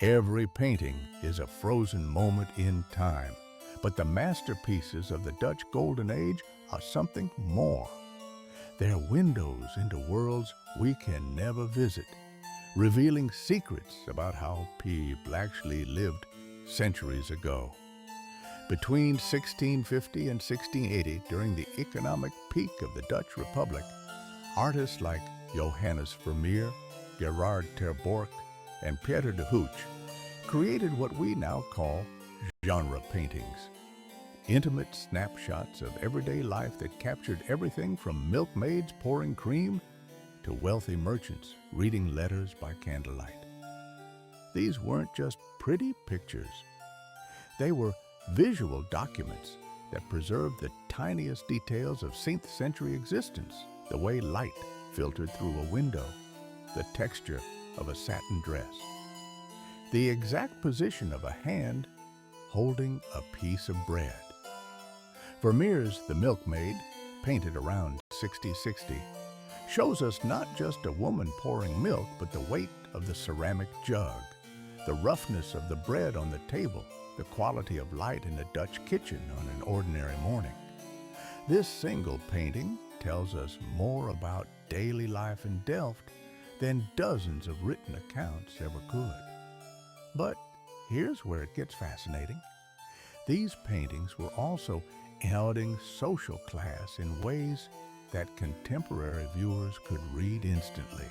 Every painting is a frozen moment in time, but the masterpieces of the Dutch Golden Age are something more. They're windows into worlds we can never visit, revealing secrets about how people actually lived centuries ago. Between 1650 and 1680, during the economic peak of the Dutch Republic, artists like Johannes Vermeer, Gerard ter Borch, and Pieter de Hooch created what we now call genre paintings. Intimate snapshots of everyday life that captured everything from milkmaids pouring cream to wealthy merchants reading letters by candlelight. These weren't just pretty pictures. They were visual documents that preserved the tiniest details of 16th century existence, the way light filtered through a window, the texture of a satin dress, the exact position of a hand holding a piece of bread. Vermeer's The Milkmaid, painted around 1660, shows us not just a woman pouring milk, but the weight of the ceramic jug, the roughness of the bread on the table, the quality of light in a Dutch kitchen on an ordinary morning. This single painting tells us more about daily life in Delft than dozens of written accounts ever could. But here's where it gets fascinating. These paintings were also heralding social class in ways that contemporary viewers could read instantly.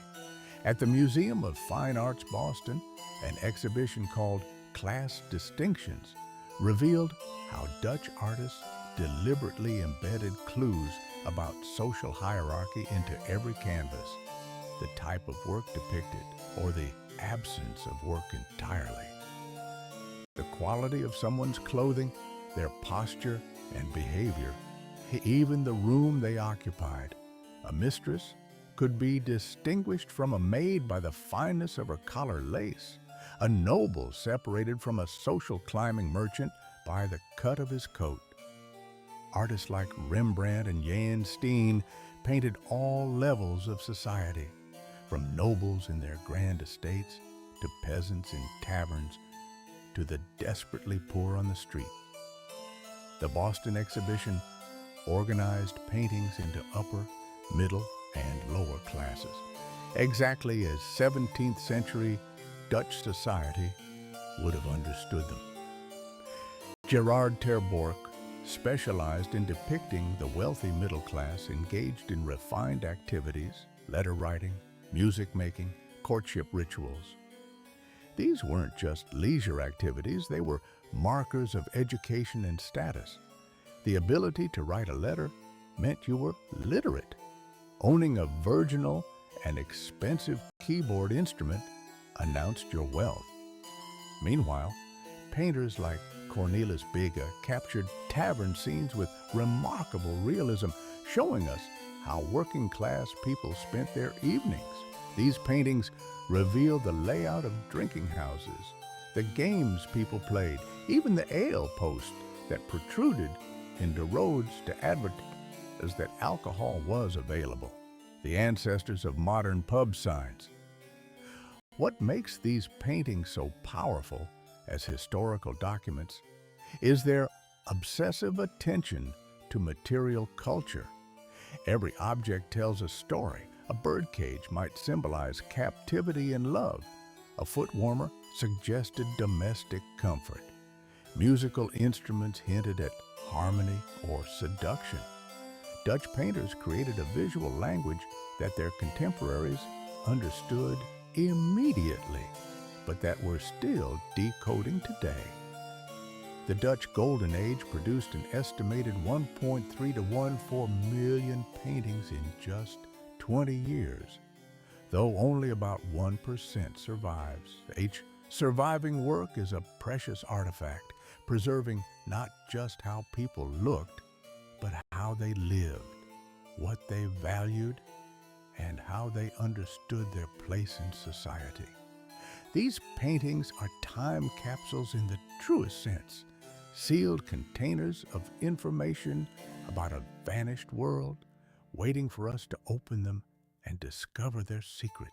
At the Museum of Fine Arts Boston, an exhibition called Class Distinctions revealed how Dutch artists deliberately embedded clues about social hierarchy into every canvas, the type of work depicted or the absence of work entirely. The quality of someone's clothing, their posture and behavior, even the room they occupied. A mistress could be distinguished from a maid by the fineness of her collar lace, a noble separated from a social climbing merchant by the cut of his coat. Artists like Rembrandt and Jan Steen painted all levels of society, from nobles in their grand estates to peasants in taverns to the desperately poor on the street. The Boston exhibition organized paintings into upper, middle, and lower classes, exactly as 17th century Dutch society would have understood them. Gerard ter Borch specialized in depicting the wealthy middle class engaged in refined activities, letter writing, music making, courtship rituals. These weren't just leisure activities, they were markers of education and status. The ability to write a letter meant you were literate. Owning a virginal and expensive keyboard instrument announced your wealth. Meanwhile, painters like Cornelis Bega captured tavern scenes with remarkable realism, showing us how working-class people spent their evenings. These paintings reveal the layout of drinking houses, the games people played, even the ale post that protruded into roads to advertise that alcohol was available, the ancestors of modern pub signs. What makes these paintings so powerful as historical documents is their obsessive attention to material culture. Every object tells a story. A birdcage might symbolize captivity and love. A foot warmer suggested domestic comfort. Musical instruments hinted at harmony or seduction. Dutch painters created a visual language that their contemporaries understood immediately, but that we're still decoding today. The Dutch Golden Age produced an estimated 1.3 to 1.4 million paintings in just 20 years, though only about 1% survives. Each surviving work is a precious artifact, preserving not just how people looked, but how they lived, what they valued, and how they understood their place in society. These paintings are time capsules in the truest sense, sealed containers of information about a vanished world, waiting for us to open them and discover their secrets.